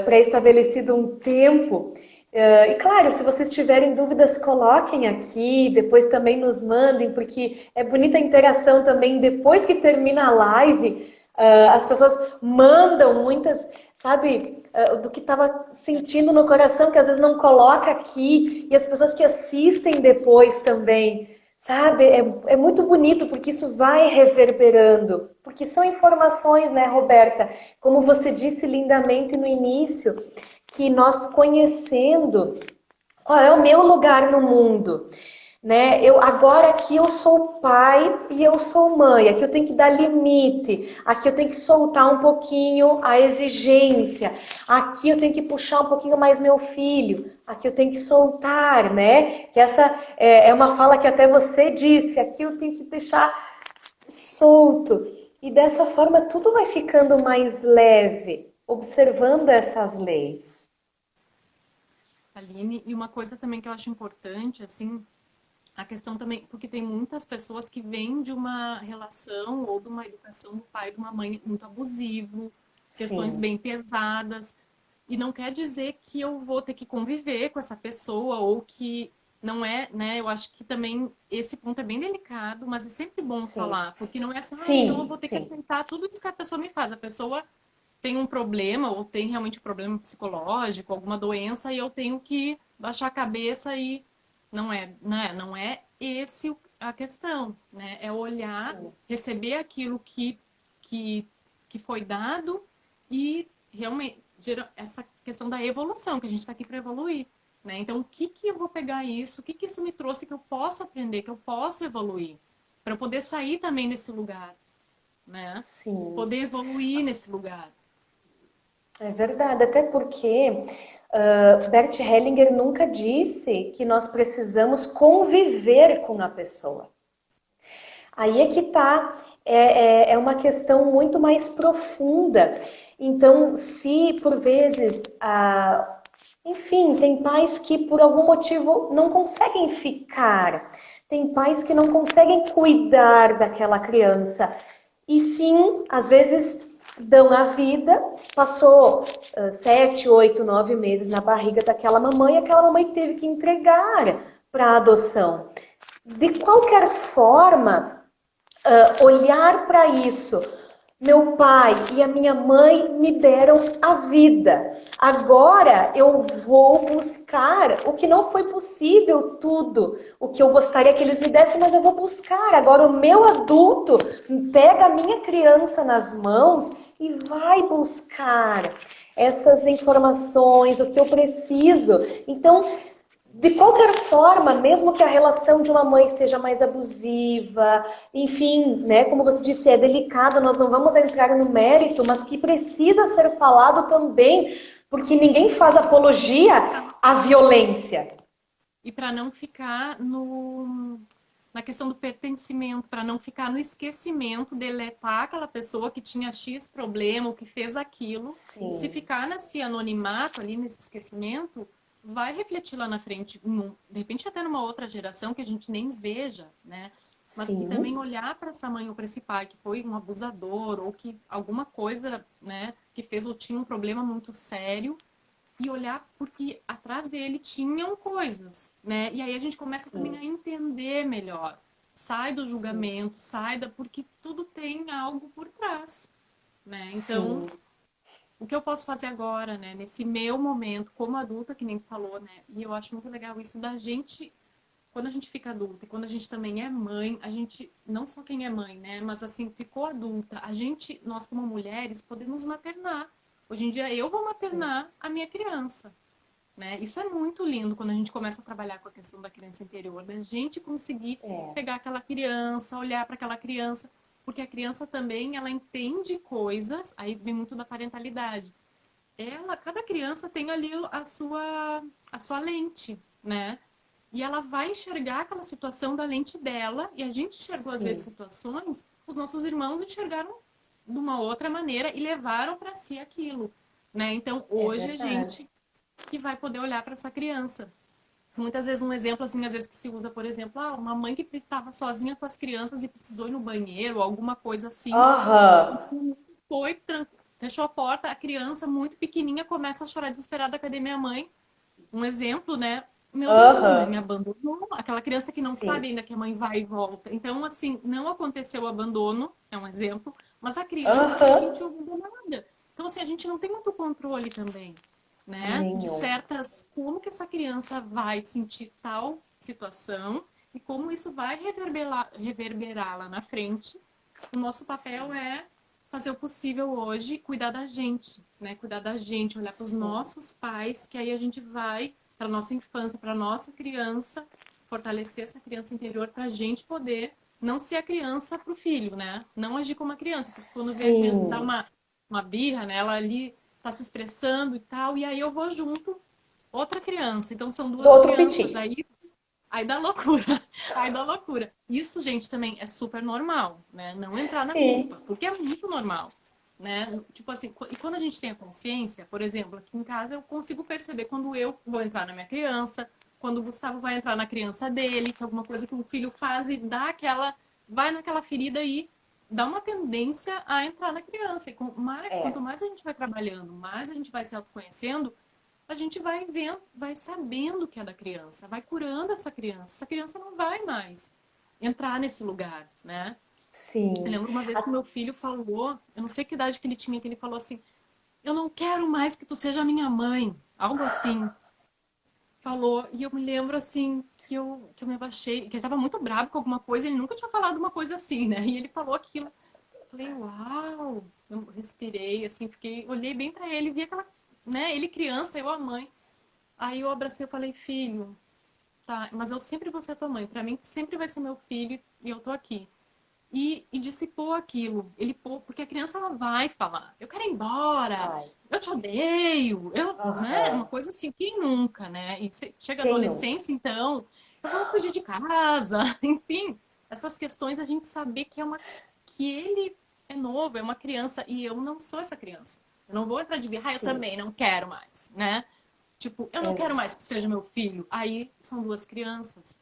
pré-estabelecido um tempo. E claro, se vocês tiverem dúvidas, coloquem aqui, depois também nos mandem, porque é bonita a interação também depois que termina a live. As pessoas mandam muitas, sabe, do que estava sentindo no coração, que às vezes não coloca aqui, e as pessoas que assistem depois também. Sabe, é muito bonito porque isso vai reverberando, porque são informações, né, Roberta? Como você disse lindamente no início, que nós conhecendo qual é o meu lugar no mundo, né? Agora aqui eu sou pai e eu sou mãe. Aqui eu tenho que dar limite. Aqui eu tenho que soltar um pouquinho a exigência. Aqui eu tenho que puxar um pouquinho mais meu filho. Aqui eu tenho que soltar, né? Que essa é uma fala que até você disse. Aqui eu tenho que deixar solto. E dessa forma tudo vai ficando mais leve, observando essas leis. Aline, e uma coisa também que eu acho importante, assim, a questão também, porque tem muitas pessoas que vêm de uma relação ou de uma educação do pai e de uma mãe muito abusivo, questões Sim, bem pesadas, e não quer dizer que eu vou ter que conviver com essa pessoa ou que não é, né? Eu acho que também esse ponto é bem delicado, mas é sempre bom sim, falar, porque não é assim, ah, então eu sim, vou ter que sim, aceitar tudo isso que a pessoa me faz. A pessoa tem um problema ou tem realmente um problema psicológico, alguma doença e eu tenho que baixar a cabeça e não é esse a questão, né? É olhar, sim, receber aquilo que, que foi dado e realmente essa questão da evolução, que a gente está aqui para evoluir, né? Então, o que que eu vou pegar isso? O que que isso me trouxe que eu posso aprender, que eu posso evoluir, para eu poder sair também desse lugar, né? sim. Poder evoluir nesse lugar. É verdade, até porque Bert Hellinger nunca disse que nós precisamos conviver com a pessoa. Aí é que tá, é uma questão muito mais profunda. Então, se por vezes, enfim, tem pais que por algum motivo não conseguem ficar, tem pais que não conseguem cuidar daquela criança, e sim, às vezes dão a vida, passou 7, 8, 9 meses na barriga daquela mamãe, e aquela mamãe teve que entregar para adoção. De qualquer forma, olhar para isso. Meu pai e a minha mãe me deram a vida. Agora eu vou buscar o que não foi possível, tudo o que eu gostaria que eles me dessem, mas eu vou buscar. Agora o meu adulto pega a minha criança nas mãos e vai buscar essas informações, o que eu preciso. Então, de qualquer forma, mesmo que a relação de uma mãe seja mais abusiva, enfim, né, como você disse, é delicado, nós não vamos entrar no mérito, mas que precisa ser falado também, porque ninguém Isso. faz apologia à violência. E para não ficar no, na questão do pertencimento, para não ficar no esquecimento, deletar aquela pessoa que tinha X problema, ou que fez aquilo. Se Sim, ficar nesse anonimato ali, nesse esquecimento, vai refletir lá na frente, de repente até numa outra geração que a gente nem veja, né? Mas e também sim, olhar para essa mãe ou para esse pai que foi um abusador ou que alguma coisa, né, que fez ou tinha um problema muito sério e olhar porque atrás dele tinham coisas, né? E aí a gente começa também sim, a entender melhor. Sai do sim, julgamento, sai da porque tudo tem algo por trás, né? Então, sim, o que eu posso fazer agora, né, nesse meu momento como adulta, que nem tu falou, né? E eu acho muito legal isso da gente quando a gente fica adulta e quando a gente também é mãe, a gente não só quem é mãe, né, mas assim, ficou adulta, a gente, nós como mulheres, podemos maternar. Hoje em dia eu vou sim. maternar a minha criança, né? Isso é muito lindo quando a gente começa a trabalhar com a questão da criança interior, da gente conseguir É, pegar aquela criança, olhar para aquela criança, porque a criança também ela entende coisas, aí vem muito da parentalidade. Cada criança tem ali a sua lente, né? E ela vai enxergar aquela situação da lente dela, e a gente enxergou às vezes sim, situações, os nossos irmãos enxergaram de uma outra maneira e levaram para si aquilo, né? Então, é hoje a verdade. gente que vai poder olhar para essa criança. Muitas vezes um exemplo assim, às vezes que se usa, por exemplo, uma mãe que estava sozinha com as crianças e precisou ir no banheiro, alguma coisa assim, Aham, foi, fechou a porta, a criança muito pequenininha começa a chorar desesperada, cadê minha mãe? Um exemplo, né? Meu Deus, a mãe aham, me abandonou. Aquela criança que não sabe sim, ainda que a mãe vai e volta. Então, assim, não aconteceu o abandono, é um exemplo, mas a criança se aham, sentiu abandonada. Então, assim, a gente não tem muito controle também, né? De nenhum. certas, como que essa criança vai sentir tal situação e como isso vai reverberar lá na frente. O nosso papel Sim, é fazer o possível hoje, cuidar da gente, né? Cuidar da gente, olhar para os sim, nossos pais, que aí a gente vai para nossa infância, para nossa criança, fortalecer essa criança interior para a gente poder não ser a criança para o filho, né? Não agir como a criança, porque quando vê a criança dar sim. uma birra, né? Ela ali tá se expressando e tal, e aí eu vou junto outra criança. Então são Do duas outro crianças. piti. Aí Aí dá loucura. Aí dá loucura. Isso, gente, também é super normal, né? Não entrar na Sim. culpa, porque é muito normal, né? Tipo assim, e quando a gente tem a consciência, por exemplo, aqui em casa eu consigo perceber quando eu vou entrar na minha criança, quando o Gustavo vai entrar na criança dele, que é alguma coisa que o filho faz e dá aquela, vai naquela ferida e dá uma tendência a entrar na criança. E quanto É. mais a gente vai trabalhando, mais a gente vai se autoconhecendo, a gente vai vendo, vai sabendo que é da criança, vai curando essa criança. Essa criança não vai mais entrar nesse lugar, né? Eu Sim. lembro uma vez que meu filho falou, eu não sei que idade que ele tinha, que ele falou assim: eu não quero mais que tu seja minha mãe. Algo assim. Falou, e eu me lembro assim que eu me abaixei, que ele tava muito bravo com alguma coisa, ele nunca tinha falado uma coisa assim, né? E ele falou aquilo. Falei, uau! Eu respirei, assim, fiquei, olhei bem pra ele, vi aquela, né? Ele criança, eu a mãe. Aí eu abracei e falei, filho, tá, mas eu sempre vou ser tua mãe. Pra mim, tu sempre vai ser meu filho e eu tô aqui. E dissipou aquilo. Ele porque a criança ela vai falar, eu quero ir embora, Ai. eu te odeio, né? Uma Aham. coisa assim, quem nunca, né? E chega a Quem nunca? adolescência, então, eu vou fugir de casa, enfim, essas questões a gente saber que ele é novo, é uma criança e eu não sou essa criança. Eu não vou entrar de birra, eu Sim. também não quero mais, né? Tipo, eu não quero mais que seja meu filho. Aí são duas crianças.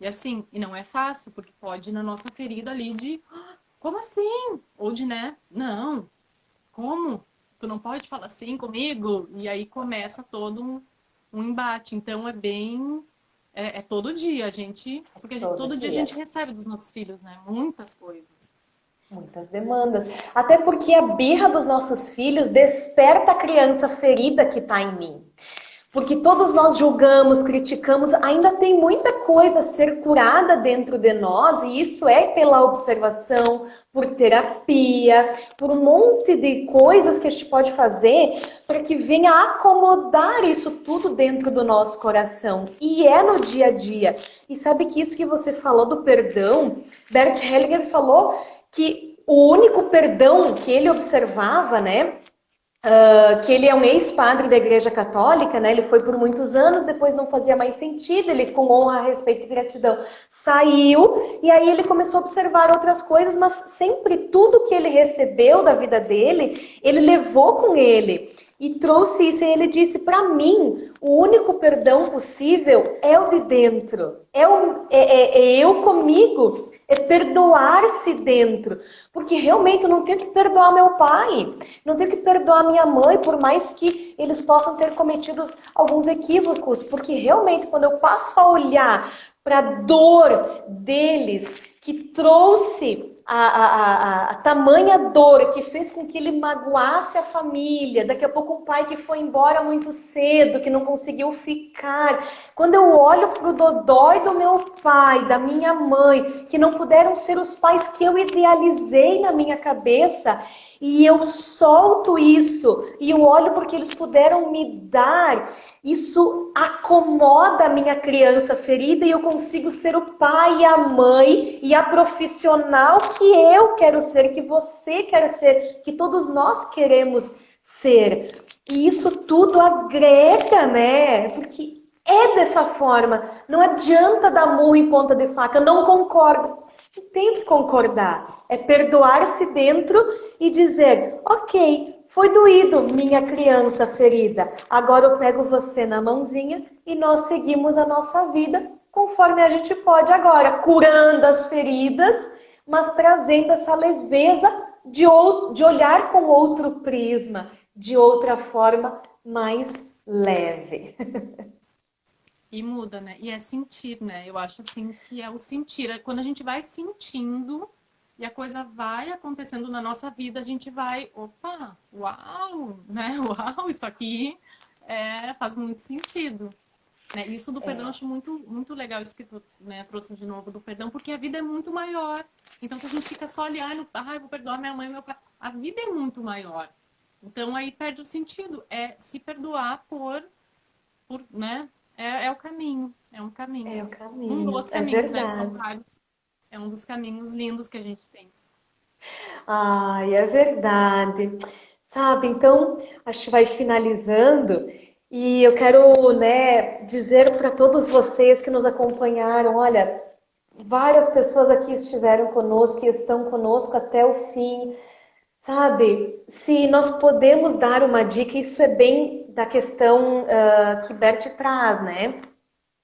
E assim, e não é fácil, porque pode ir na nossa ferida ali de, "Ah, como assim? Ou de, né? Não, como? Tu não pode falar assim comigo? E aí começa todo um embate. Então é bem. É todo dia a gente. Porque Todo todo dia a dia. gente recebe dos nossos filhos, né? Muitas coisas. Muitas demandas. Até porque a birra dos nossos filhos desperta a criança ferida que está em mim. Porque todos nós julgamos, criticamos, ainda tem muita coisa a ser curada dentro de nós, e isso é pela observação, por terapia, por um monte de coisas que a gente pode fazer para que venha acomodar isso tudo dentro do nosso coração. E é no dia a dia. E sabe que isso que você falou do perdão, Bert Hellinger falou que o único perdão que ele observava, né, que ele é um ex-padre da Igreja Católica, né? Ele foi por muitos anos, depois não fazia mais sentido, ele com honra, respeito e gratidão saiu, e aí ele começou a observar outras coisas, mas sempre tudo que ele recebeu da vida dele, ele levou com ele e trouxe isso, e ele disse, para mim, o único perdão possível é o de dentro, é eu comigo, é perdoar-se dentro, porque realmente eu não tenho que perdoar meu pai, não tenho que perdoar minha mãe, por mais que eles possam ter cometido alguns equívocos, porque realmente quando eu passo a olhar para a dor deles, que trouxe a tamanha dor que fez com que ele magoasse a família, daqui a pouco um pai que foi embora muito cedo, que não conseguiu ficar. Quando eu olho pro dodói do meu pai, da minha mãe, que não puderam ser os pais que eu idealizei na minha cabeça, e eu solto isso, e eu olho porque eles puderam me dar, isso acomoda a minha criança ferida e eu consigo ser o pai e a mãe e a profissional que eu quero ser, que você quer ser, que todos nós queremos ser. E isso tudo agrega, né? Porque é dessa forma. Não adianta dar murro em ponta de faca. Não concordo. Não tenho que concordar. É perdoar-se dentro e dizer, ok, foi doído, minha criança ferida. Agora eu pego você na mãozinha e nós seguimos a nossa vida conforme a gente pode agora, curando as feridas, mas trazendo essa leveza de olhar com outro prisma, de outra forma mais leve. E muda, né? E é sentir, né? Eu acho assim que é o sentir. É quando a gente vai sentindo e a coisa vai acontecendo na nossa vida, a gente vai, opa, uau, né? Uau, isso aqui faz muito sentido. Né? Isso do perdão eu É, acho muito, muito legal, isso que tu, né, trouxe de novo do perdão, porque a vida é muito maior. Então, se a gente fica só olhando, eu vou perdoar minha mãe e meu pai, a vida é muito maior. Então, aí perde o sentido. É se perdoar né? É o caminho, é um é caminho. o Um caminho, dos é caminhos, né? São verdade. vários. É um dos caminhos lindos que a gente tem. Ai, é verdade. Sabe, então, acho que vai finalizando. E eu quero, né, dizer para todos vocês que nos acompanharam, olha, várias pessoas aqui estiveram conosco e estão conosco até o fim. Sabe, se nós podemos dar uma dica, isso é bem da questão que Bert traz, né?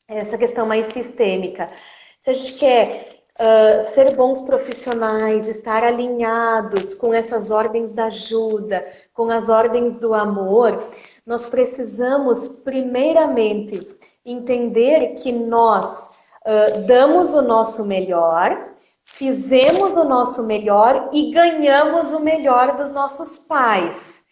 Essa questão mais sistêmica. Se a gente quer ser bons profissionais, estar alinhados com essas ordens da ajuda, com as ordens do amor, nós precisamos, primeiramente, entender que nós damos o nosso melhor, fizemos o nosso melhor e ganhamos o melhor dos nossos pais.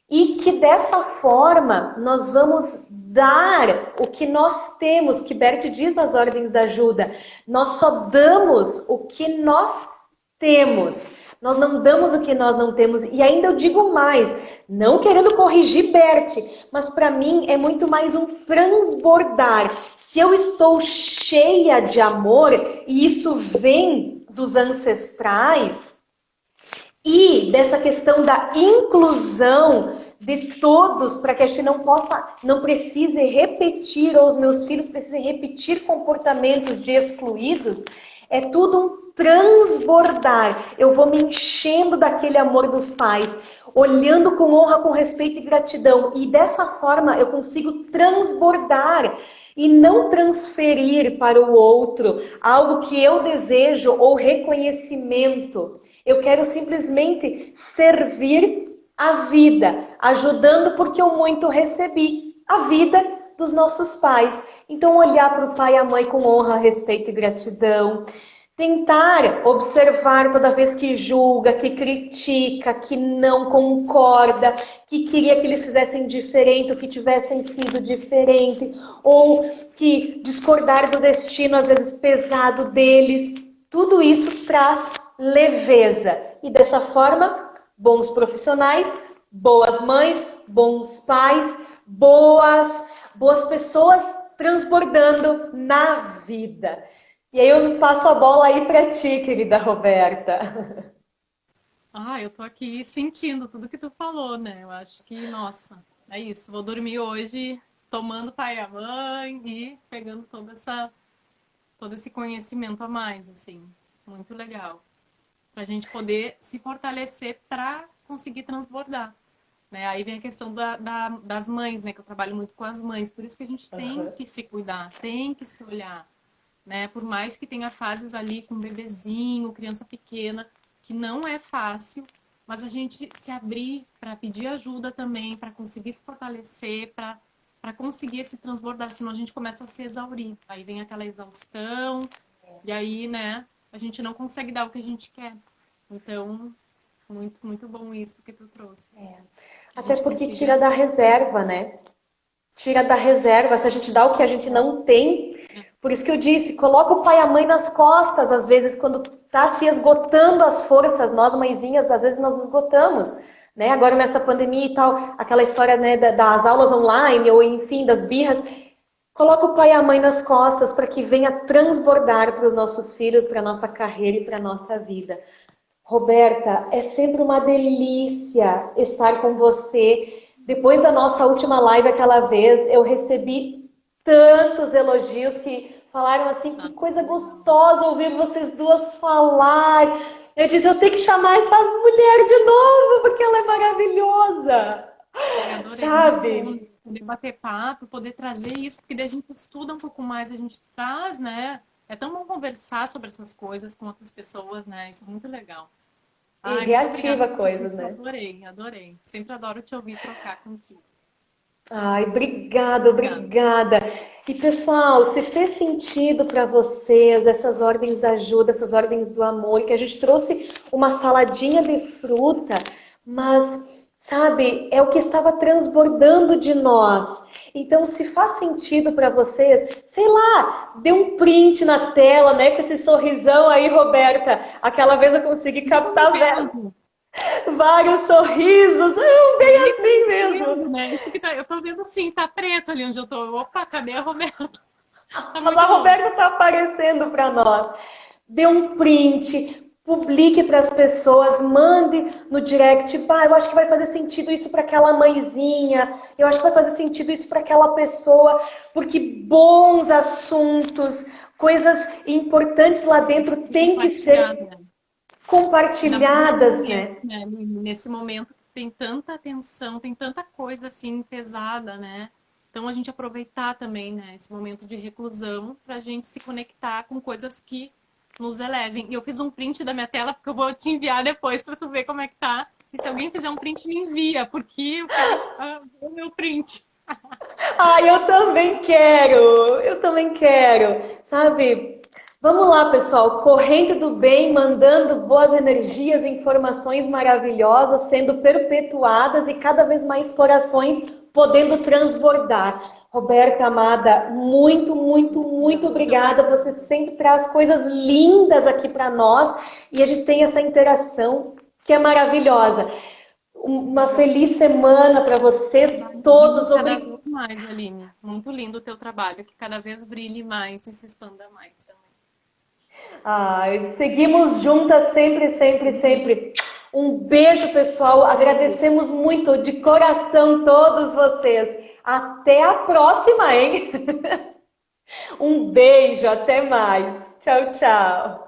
E que dessa forma nós vamos dar o que nós temos, que Bert diz nas ordens da ajuda. Nós só damos o que nós temos. Nós não damos o que nós não temos. E ainda eu digo mais, não querendo corrigir Bert, mas para mim é muito mais um transbordar. Se eu estou cheia de amor, e isso vem dos ancestrais, e dessa questão da inclusão de todos, para que a gente não precise repetir, ou os meus filhos precisem repetir comportamentos de excluídos, é tudo um transbordar. Eu vou me enchendo daquele amor dos pais, olhando com honra, com respeito e gratidão. E dessa forma eu consigo transbordar e não transferir para o outro algo que eu desejo ou reconhecimento. Eu quero simplesmente servir a vida, ajudando porque eu muito recebi a vida dos nossos pais. Então, olhar para o pai e a mãe com honra, respeito e gratidão. Tentar observar toda vez que julga, que critica, que não concorda, que queria que eles fizessem diferente, ou que tivessem sido diferente, ou que discordar do destino, às vezes pesado deles. Tudo isso traz leveza. E dessa forma, bons profissionais, boas mães, bons pais, boas pessoas transbordando na vida. E aí eu passo a bola aí para ti, querida Roberta. Eu tô aqui sentindo tudo que tu falou, né? Eu acho que, nossa, é isso. Vou dormir hoje tomando pai e a mãe e pegando todo esse conhecimento a mais, assim. Muito legal. Pra gente poder se fortalecer para conseguir transbordar, né? Aí vem a questão das mães, né? Que eu trabalho muito com as mães. Por isso que a gente tem que se cuidar, tem que se olhar, né? Por mais que tenha fases ali com bebezinho, criança pequena, que não é fácil, mas a gente se abrir para pedir ajuda também, para conseguir se fortalecer, para conseguir se transbordar, senão a gente começa a se exaurir. Aí vem aquela exaustão, e aí, né, a gente não consegue dar o que a gente quer. Então, muito, muito bom isso que tu trouxe. Até porque tira da reserva, né? Tira da reserva, se a gente dá o que a gente não tem. Por isso que eu disse, coloca o pai e a mãe nas costas, às vezes, quando tá se esgotando as forças, nós mãezinhas, às vezes nós esgotamos, né? Agora nessa pandemia e tal, aquela história, né, das aulas online, ou enfim, das birras, coloca o pai e a mãe nas costas para que venha transbordar para os nossos filhos, para a nossa carreira e para a nossa vida. Roberta, é sempre uma delícia estar com você. Depois da nossa última live aquela vez, eu recebi tantos elogios que falaram assim, que coisa gostosa ouvir vocês duas falar. Eu disse, eu tenho que chamar essa mulher de novo, porque ela é maravilhosa. Adorei. Sabe? Poder bater papo, poder trazer isso, porque daí a gente estuda um pouco mais, a gente traz, né? É tão bom conversar sobre essas coisas com outras pessoas, né? Isso é muito legal. E reativa coisas, né? Adorei. Sempre adoro te ouvir trocar contigo. Ai, obrigada. E pessoal, se fez sentido para vocês essas ordens da ajuda, essas ordens do amor, que a gente trouxe uma saladinha de fruta, mas, sabe, é o que estava transbordando de nós. Então, se faz sentido para vocês, sei lá, dê um print na tela, né, com esse sorrisão aí, Roberta. Aquela vez eu consegui captar vários sorrisos, bem assim mesmo. Né? Isso que eu tô vendo sim, tá preto ali onde eu tô. Opa, cadê a Roberta? Mas a Roberta tá aparecendo para nós. Dê um print, publique para as pessoas, mande no direct, eu acho que vai fazer sentido isso para aquela mãezinha, eu acho que vai fazer sentido isso para aquela pessoa, porque bons assuntos, coisas importantes lá dentro têm que ser compartilhadas, né? Nesse momento tem tanta atenção, tem tanta coisa assim pesada, né? Então a gente aproveitar também, né, esse momento de reclusão para a gente se conectar com coisas que nos elevem. E eu fiz um print da minha tela porque eu vou te enviar depois para tu ver como é que tá. E se alguém fizer um print, me envia, porque eu quero ver o meu print. Eu também quero, sabe? Vamos lá, pessoal, corrente do bem, mandando boas energias, informações maravilhosas, sendo perpetuadas e cada vez mais corações podendo transbordar. Roberta, amada, muito, muito, muito obrigada. Você sempre traz coisas lindas aqui para nós e a gente tem essa interação que é maravilhosa. Uma feliz semana para vocês todos. Cada vez mais, Aline. Muito lindo o teu trabalho, que cada vez brilhe mais e se expanda mais também. Seguimos juntas sempre, sempre, sempre. Um beijo, pessoal. Agradecemos muito de coração todos vocês. Até a próxima, hein? Um beijo, até mais. Tchau, tchau.